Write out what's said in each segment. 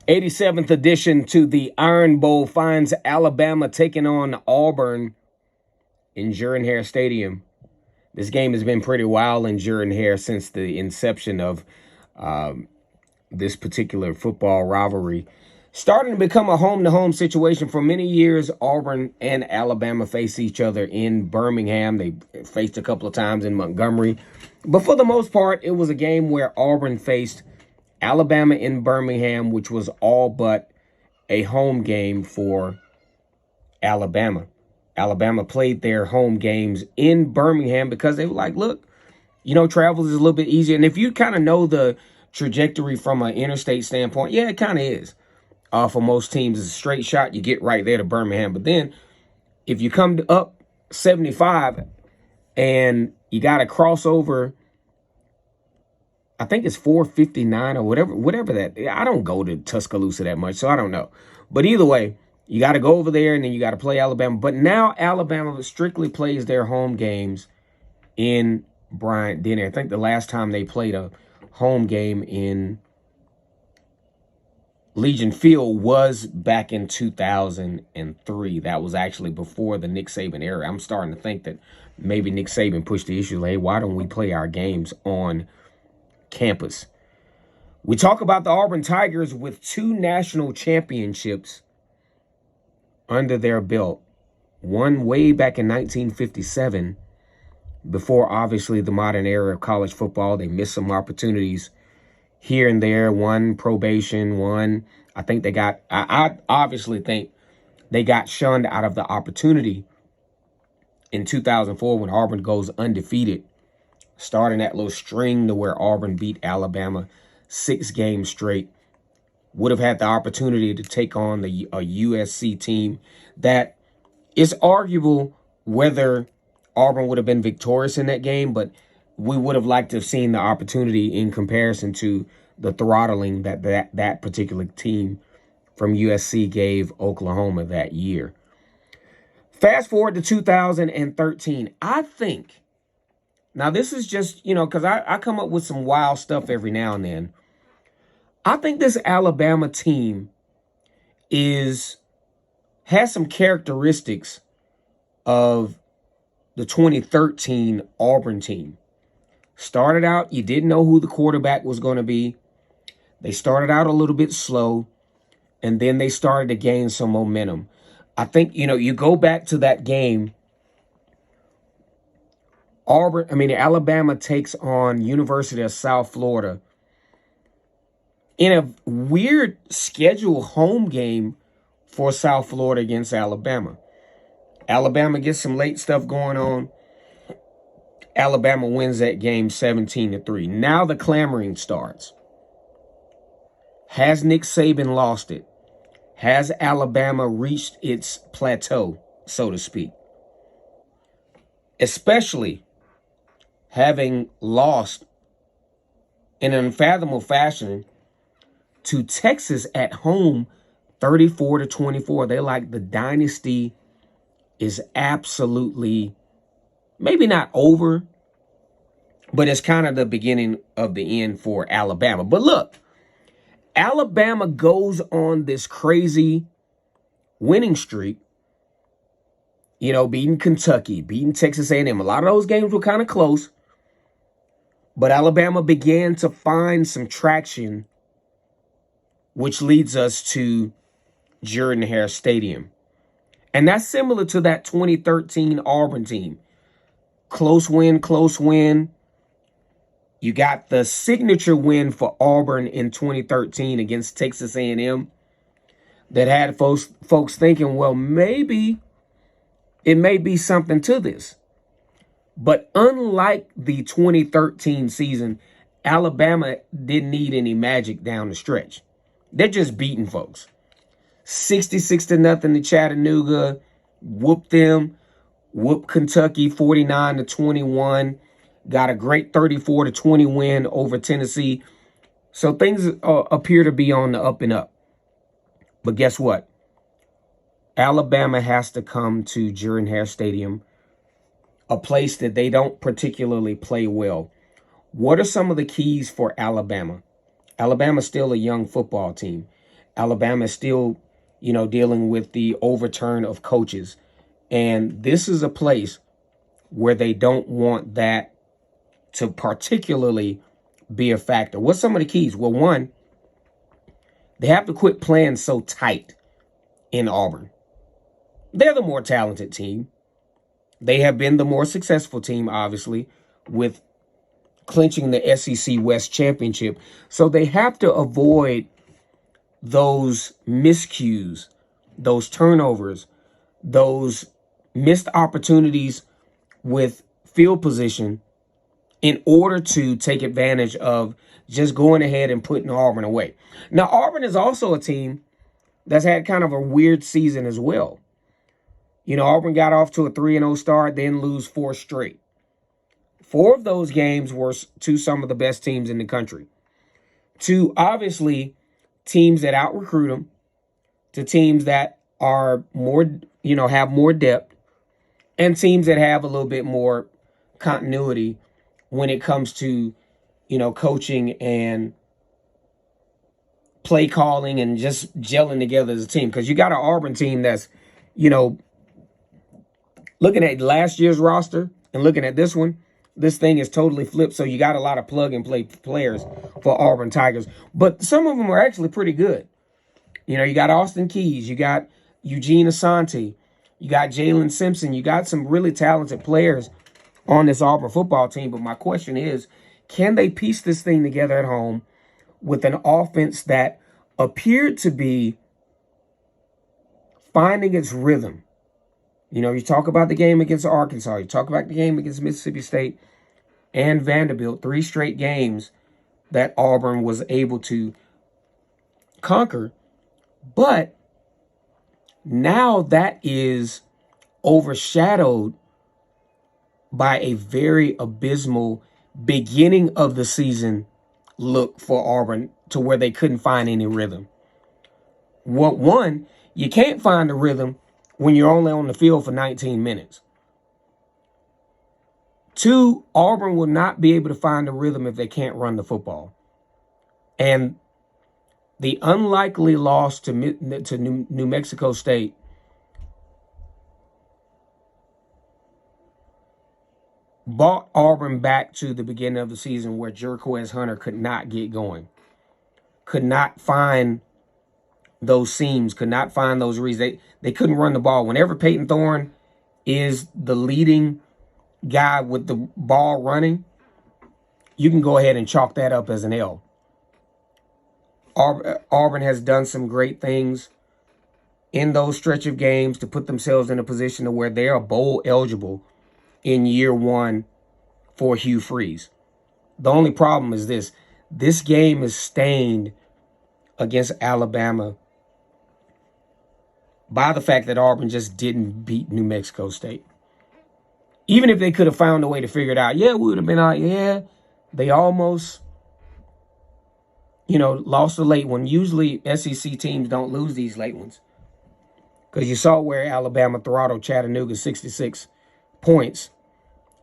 87th edition to the Iron Bowl finds Alabama taking on Auburn in Jordan-Hare Stadium. This game has been pretty wild in Jordan-Hare since the inception of this particular football rivalry. Starting to become a home-to-home situation. For many years, Auburn and Alabama faced each other in Birmingham. They faced a couple of times in Montgomery. But for the most part, it was a game where Auburn faced Alabama in Birmingham, which was all but a home game for Alabama. Alabama played their home games in Birmingham because they were like, look, travel is a little bit easier. And if you kind of know the trajectory from an interstate standpoint, yeah, it kind of is. For most teams, it's a straight shot. You get right there to Birmingham. But then if you come up 75 and you got to cross over, I think it's 459 or whatever that. I don't go to Tuscaloosa that much, so I don't know. But either way, you got to go over there and then you got to play Alabama. But now Alabama strictly plays their home games in Bryant-Denny. I think the last time they played a home game in Legion Field was back in 2003. That was actually before the Nick Saban era. I'm starting to think that maybe Nick Saban pushed the issue, like, hey, why don't we play our games on campus? We talk about the Auburn Tigers with 2 national championships under their belt. One way back in 1957, before obviously the modern era of college football. They missed some opportunities here and there. One probation, one I think they got. I obviously think they got shunned out of the opportunity in 2004 when Auburn goes undefeated, starting that little string to where Auburn beat Alabama 6 games straight. Would have had the opportunity to take on a USC team that is arguable whether Auburn would have been victorious in that game, but we would have liked to have seen the opportunity in comparison to the throttling that particular team from USC gave Oklahoma that year. Fast forward to 2013. I think, now this is just, because I come up with some wild stuff every now and then. I think this Alabama team has some characteristics of the 2013 Auburn team. Started out, you didn't know who the quarterback was going to be. They started out a little bit slow, and then they started to gain some momentum. I think, you go back to that game. Alabama takes on University of South Florida in a weird schedule home game for South Florida against Alabama. Alabama gets some late stuff going on. Alabama wins that game 17-3. Now the clamoring starts. Has Nick Saban lost it? Has Alabama reached its plateau, so to speak? Especially having lost in an unfathomable fashion to Texas at home 34-24. They're like, the dynasty is absolutely, maybe not over, but it's kind of the beginning of the end for Alabama. But look, Alabama goes on this crazy winning streak, beating Kentucky, beating Texas A&M. A lot of those games were kind of close, but Alabama began to find some traction, which leads us to Jordan-Hare Stadium. And that's similar to that 2013 Auburn team. Close win. You got the signature win for Auburn in 2013 against Texas A&M that had folks thinking, well, maybe it may be something to this. But unlike the 2013 season, Alabama didn't need any magic down the stretch. They're just beating folks. 66-0 to Chattanooga. Whooped them. Whooped Kentucky 49-21. Got a great 34-20 win over Tennessee. So things appear to be on the up and up. But guess what? Alabama has to come to Jordan-Hare Stadium, a place that they don't particularly play well. What are some of the keys for Alabama? Alabama's still a young football team. Alabama is still, dealing with the overturn of coaches. And this is a place where they don't want that to particularly be a factor. What's some of the keys? Well, one, they have to quit playing so tight in Auburn. They're the more talented team. They have been the more successful team, obviously, with clinching the SEC West Championship. So they have to avoid those miscues, those turnovers, those missed opportunities with field position in order to take advantage of just going ahead and putting Auburn away. Now, Auburn is also a team that's had kind of a weird season as well. Auburn got off to a 3-0 start, then lose 4 straight. 4 of those games were to some of the best teams in the country. To, obviously, teams that out-recruit them, to teams that are more, have more depth, and teams that have a little bit more continuity when it comes to, coaching and play calling and just gelling together as a team. Because you got an Auburn team that's, looking at last year's roster and looking at this one, this thing is totally flipped. So you got a lot of plug-and-play players for Auburn Tigers. But some of them are actually pretty good. You got Austin Keys. You got Eugene Asante. You got Jalen Simpson. You got some really talented players on this Auburn football team. But my question is, can they piece this thing together at home with an offense that appeared to be finding its rhythm? You talk about the game against Arkansas. You talk about the game against Mississippi State and Vanderbilt. 3 straight games that Auburn was able to conquer. But now that is overshadowed by a very abysmal beginning of the season look for Auburn, to where they couldn't find any rhythm. One, you can't find a rhythm when you're only on the field for 19 minutes. 2, Auburn will not be able to find a rhythm if they can't run the football. And the unlikely loss to New Mexico State brought Auburn back to the beginning of the season where Jerquez Hunter could not get going, could not find those seams, could not find those reads. They couldn't run the ball. Whenever Peyton Thorne is the leading guy with the ball running, you can go ahead and chalk that up as an L. Auburn has done some great things in those stretch of games to put themselves in a position to where they are bowl eligible in year 1 for Hugh Freeze. The only problem is this game is stained against Alabama by the fact that Auburn just didn't beat New Mexico State. Even if they could have found a way to figure it out, we would have been out. Yeah, they almost, lost a late one. Usually SEC teams don't lose these late ones, because you saw where Alabama throttled Chattanooga 66 points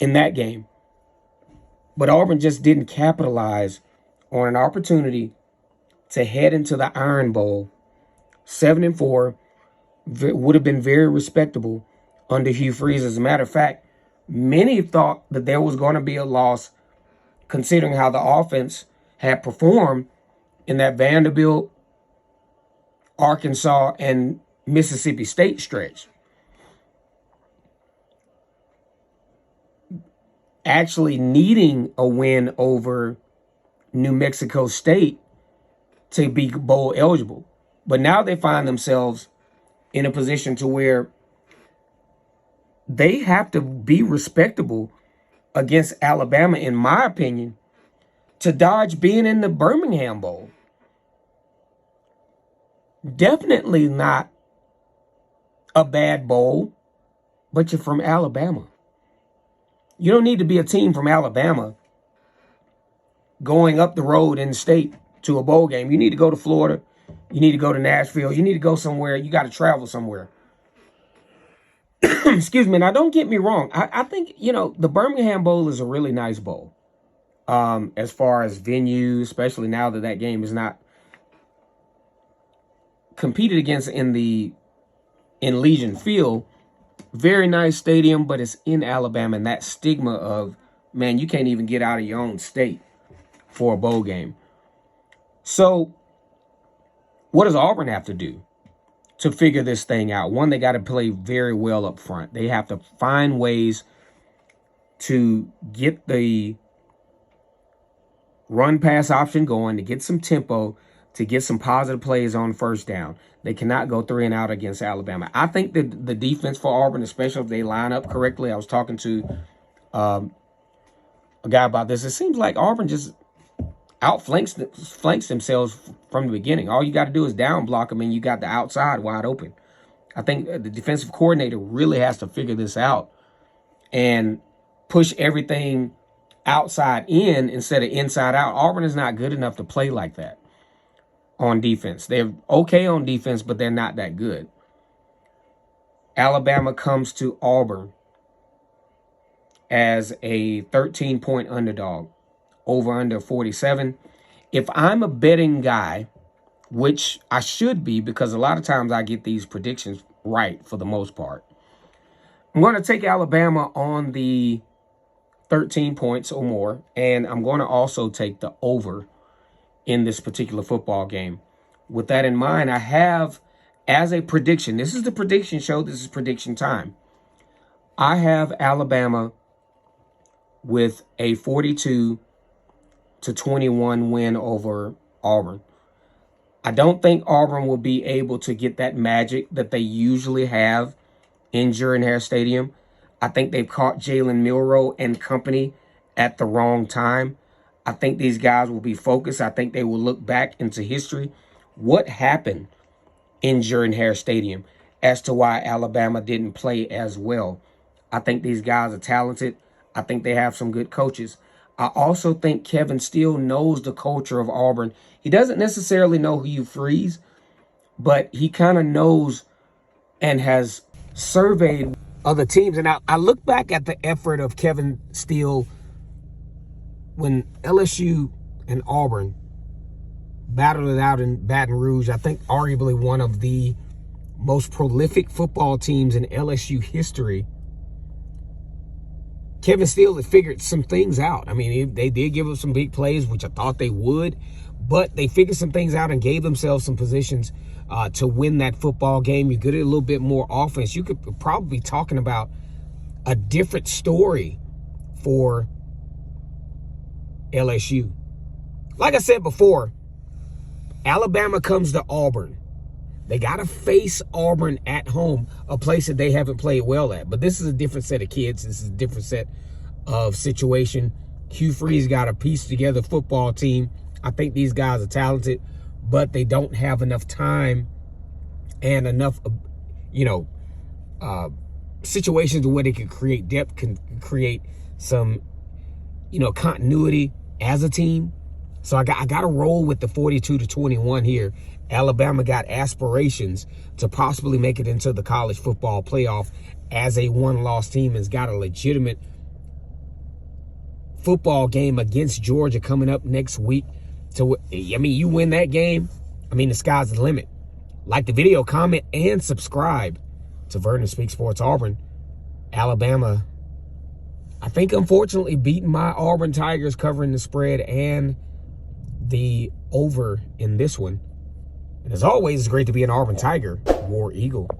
in that game. But Auburn just didn't capitalize on an opportunity to head into the Iron Bowl. 7-4 would have been very respectable under Hugh Freeze. As a matter of fact, many thought that there was going to be a loss, considering how the offense had performed in that Vanderbilt, Arkansas, and Mississippi State stretch. Actually needing a win over New Mexico State to be bowl eligible. But now they find themselves in a position to where they have to be respectable against Alabama, in my opinion, to dodge being in the Birmingham Bowl. Definitely not a bad bowl, but you're from Alabama. You don't need to be a team from Alabama going up the road in state to a bowl game. You need to go to Florida. You need to go to Nashville. You need to go somewhere. You got to travel somewhere. Excuse me. Now, don't get me wrong. I think, the Birmingham Bowl is a really nice bowl. As far as venue, especially now that game is not competed against in Legion Field, very nice stadium, but it's in Alabama, and that stigma of, man, you can't even get out of your own state for a bowl game. So what does Auburn have to do to figure this thing out? One, they got to play very well up front. They have to find ways to get the run-pass option going, to get some tempo, to get some positive plays on first down. They cannot go 3 and out against Alabama. I think that the defense for Auburn, especially if they line up correctly, I was talking to a guy about this. It seems like Auburn just flanks themselves from the beginning. All you got to do is down block them, and you got the outside wide open. I think the defensive coordinator really has to figure this out and push everything outside in instead of inside out. Auburn is not good enough to play like that on defense. They're okay on defense, but they're not that good. Alabama comes to Auburn as a 13-point underdog, over under 47. If I'm a betting guy, which I should be because a lot of times I get these predictions right for the most part, I'm going to take Alabama on the 13 points or more, and I'm going to also take the over in this particular football game. With that in mind, I have as a prediction, this is the prediction show, this is prediction time, I have Alabama with a 42-21 win over Auburn. I don't think Auburn will be able to get that magic that they usually have in Jordan-Hare Stadium. I think they've caught Jalen Milroe and company at the wrong time. I think these guys will be focused. I think they will look back into history. What happened in Jordan-Hare Stadium as to why Alabama didn't play as well? I think these guys are talented. I think they have some good coaches. I also think Kevin Steele knows the culture of Auburn. He doesn't necessarily know who you freeze, but he kind of knows and has surveyed other teams. And I look back at the effort of Kevin Steele when LSU and Auburn battled it out in Baton Rouge. I think arguably one of the most prolific football teams in LSU history. Kevin Steele had figured some things out. I mean, they did give up some big plays, which I thought they would, but they figured some things out and gave themselves some positions to win that football game. You get a little bit more offense. You could probably be talking about a different story for LSU. Like I said before, Alabama comes to Auburn. They got to face Auburn at home, a place that they haven't played well at. But this is a different set of kids. This is a different set of situation. Hugh Freeze got a piece together football team. I think these guys are talented, but they don't have enough time and enough, situations where they can create depth, can create some, continuity as a team. So I got to roll with the 42-21 here. Alabama got aspirations to possibly make it into the college football playoff as a one-loss team, has got a legitimate football game against Georgia coming up next week. So, you win that game, the sky's the limit. Like the video, comment, and subscribe to Vernon Speaks Sports Auburn. Alabama, I think, unfortunately, beating my Auburn Tigers, covering the spread and the over in this one. And as always, it's great to be an Auburn Tiger, War Eagle.